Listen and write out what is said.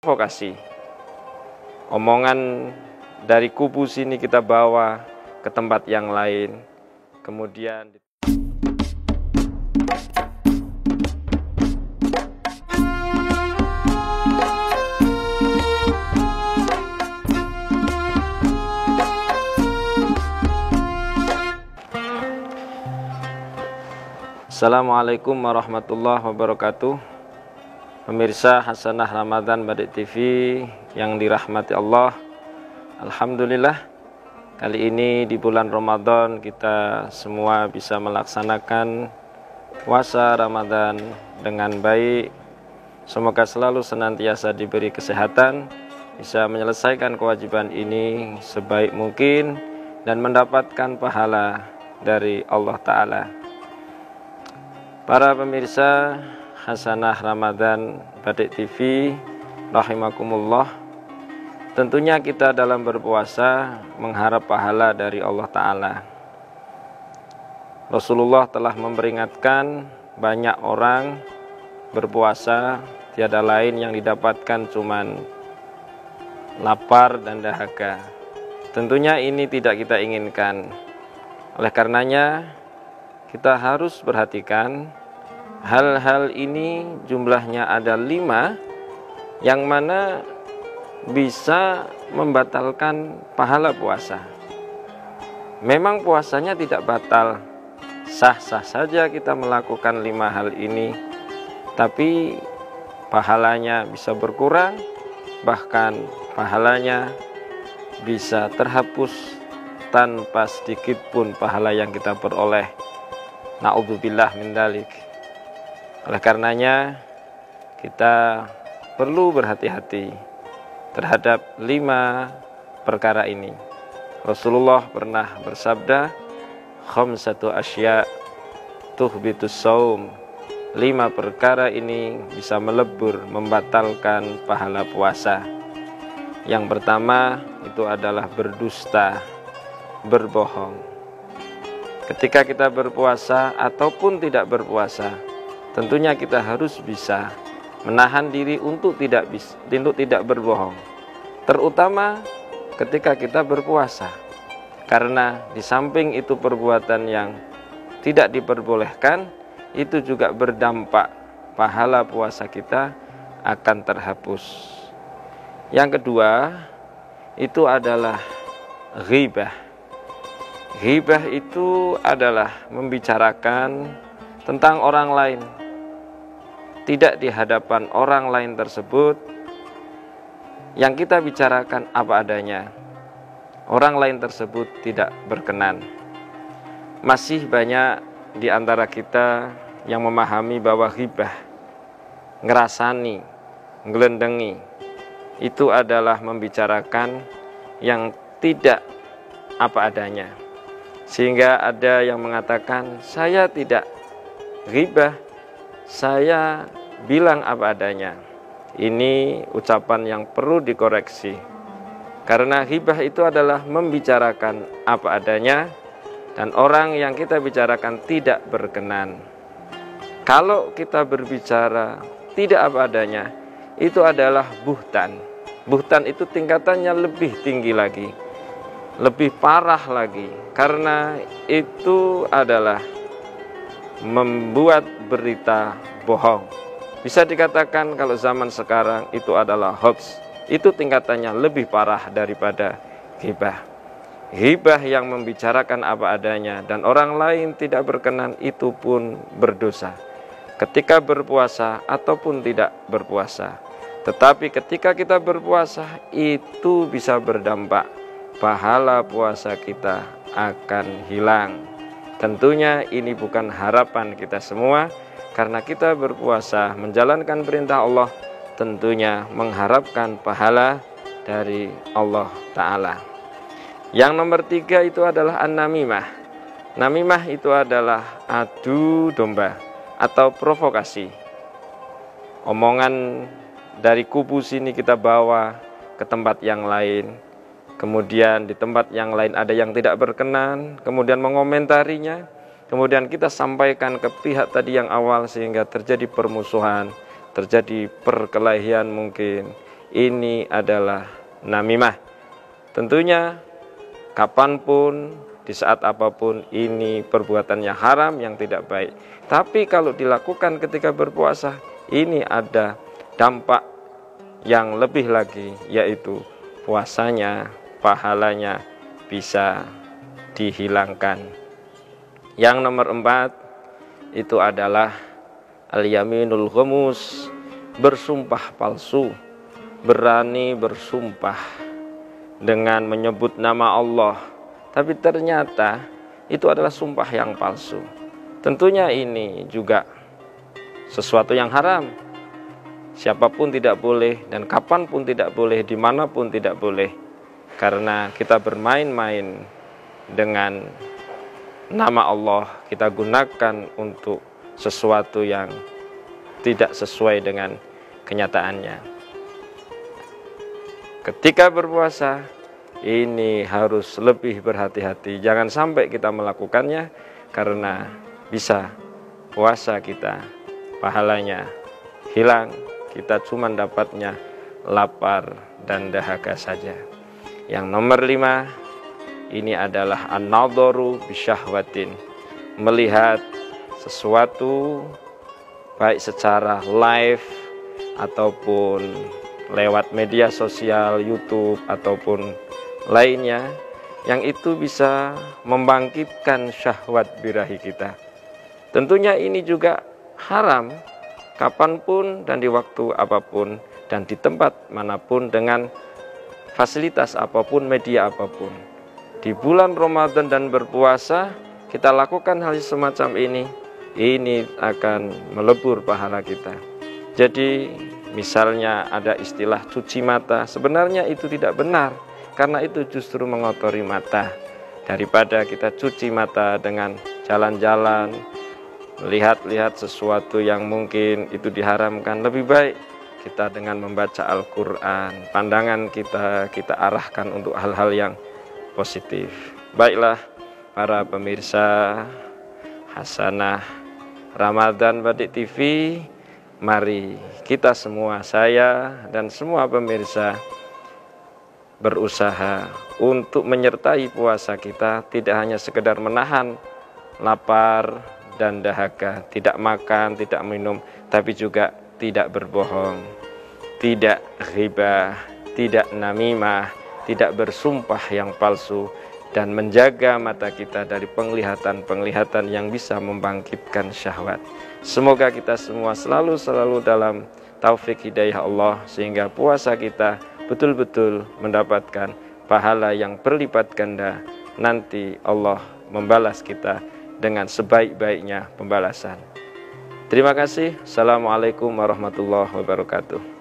Provokasi. Omongan dari kubu sini kita bawa ke tempat yang lain. Kemudian Assalamualaikum warahmatullahi wabarakatuh. Pemirsa Hasanah Ramadan Badik TV yang dirahmati Allah, alhamdulillah kali ini di bulan Ramadan kita semua bisa melaksanakan puasa Ramadan dengan baik. Semoga selalu senantiasa diberi kesehatan, bisa menyelesaikan kewajiban ini sebaik mungkin dan mendapatkan pahala dari Allah Ta'ala. Para pemirsa Hasanah Ramadan Badik TV rahimakumullah, tentunya kita dalam berpuasa mengharap pahala dari Allah Ta'ala. Rasulullah telah memperingatkan banyak orang berpuasa tiada lain yang didapatkan cuman lapar dan dahaga. Tentunya ini tidak kita inginkan. Oleh karenanya kita harus perhatikan hal-hal ini, jumlahnya ada 5 yang mana bisa membatalkan pahala puasa. Memang puasanya tidak batal, sah-sah saja kita melakukan 5 hal ini, tapi pahalanya bisa berkurang, bahkan pahalanya bisa terhapus tanpa sedikit pun pahala yang kita peroleh. Na'udzubillah min dzalik. Oleh karenanya kita perlu berhati-hati terhadap 5 perkara ini. Rasulullah pernah bersabda, khamsatu asya tuhbitus shaum. 5 perkara ini bisa melebur, membatalkan pahala puasa. Yang pertama itu adalah berdusta, berbohong. Ketika kita berpuasa ataupun tidak berpuasa, tentunya kita harus bisa menahan diri untuk tidak berbohong, terutama ketika kita berpuasa, karena di samping itu perbuatan yang tidak diperbolehkan, itu juga berdampak pahala puasa kita akan terhapus. Yang kedua itu adalah ghibah. Ghibah itu adalah membicarakan tentang orang lain, tidak di hadapan orang lain tersebut. Yang kita bicarakan apa adanya, orang lain tersebut tidak berkenan. Masih banyak di antara kita yang memahami bahwa ghibah, ngerasani, ngelendengi, itu adalah membicarakan yang tidak apa adanya. Sehingga ada yang mengatakan, saya tidak ghibah, saya bilang apa adanya. Ini ucapan yang perlu dikoreksi, karena ghibah itu adalah membicarakan apa adanya dan orang yang kita bicarakan tidak berkenan. Kalau kita berbicara tidak apa adanya, itu adalah buhtan. Buhtan itu tingkatannya lebih tinggi lagi, lebih parah lagi, karena itu adalah membuat berita bohong. Bisa dikatakan kalau zaman sekarang itu adalah hoax. Itu tingkatannya lebih parah daripada ghibah. Ghibah yang membicarakan apa adanya dan orang lain tidak berkenan, itu pun berdosa ketika berpuasa ataupun tidak berpuasa. Tetapi ketika kita berpuasa, itu bisa berdampak pahala puasa kita akan hilang. Tentunya ini bukan harapan kita semua, karena kita berpuasa menjalankan perintah Allah, tentunya mengharapkan pahala dari Allah Ta'ala. Yang nomor 3 itu adalah an-namimah. Namimah itu adalah adu domba atau provokasi. Omongan dari kubu sini kita bawa ke tempat yang lain, kemudian di tempat yang lain ada yang tidak berkenan, kemudian mengomentarinya, kemudian kita sampaikan ke pihak tadi yang awal, sehingga terjadi permusuhan, terjadi perkelahian mungkin. ini adalah namimah. Tentunya kapanpun, di saat apapun, ini perbuatan yang haram, yang tidak baik. Tapi kalau dilakukan ketika berpuasa, ini ada dampak yang lebih lagi, yaitu puasanya, pahalanya bisa dihilangkan. Yang nomor 4 itu adalah al-yaminul ghamus, bersumpah palsu. Berani bersumpah dengan menyebut nama Allah, tapi ternyata itu adalah sumpah yang palsu. Tentunya ini juga sesuatu yang haram. Siapapun tidak boleh, dan kapanpun tidak boleh, dimanapun tidak boleh. Karena kita bermain-main dengan nama Allah, kita gunakan untuk sesuatu yang tidak sesuai dengan kenyataannya. Ketika berpuasa, ini harus lebih berhati-hati. Jangan sampai kita melakukannya, karena bisa puasa kita, pahalanya hilang. Kita cuma dapatnya lapar dan dahaga saja. Yang nomor 5, ini adalah an-nadharu bisyahwatin, melihat sesuatu baik secara live ataupun lewat media sosial, YouTube ataupun lainnya, yang itu bisa membangkitkan syahwat birahi kita. Tentunya ini juga haram, kapanpun dan di waktu apapun dan di tempat manapun, dengan fasilitas apapun, media apapun. Di bulan Ramadan dan berpuasa, kita lakukan hal semacam ini akan melebur pahala kita. Jadi misalnya ada istilah cuci mata, sebenarnya itu tidak benar, karena itu justru mengotori mata. Daripada kita cuci mata dengan jalan-jalan, melihat-lihat sesuatu yang mungkin itu diharamkan, lebih baik kita dengan membaca Al-Quran, pandangan kita arahkan untuk hal-hal yang positif. Baiklah para pemirsa Hasanah Ramadan Batik TV, mari kita semua, saya dan semua pemirsa, berusaha untuk menyertai puasa kita, tidak hanya sekedar menahan lapar dan dahaga, tidak makan, tidak minum, tapi juga tidak berbohong, tidak ghibah, tidak namimah, tidak bersumpah yang palsu, dan menjaga mata kita dari penglihatan-penglihatan yang bisa membangkitkan syahwat. Semoga kita semua selalu dalam taufik hidayah Allah, sehingga puasa kita betul-betul mendapatkan pahala yang berlipat ganda. Nanti Allah membalas kita dengan sebaik-baiknya pembalasan. Terima kasih. Assalamualaikum warahmatullahi wabarakatuh.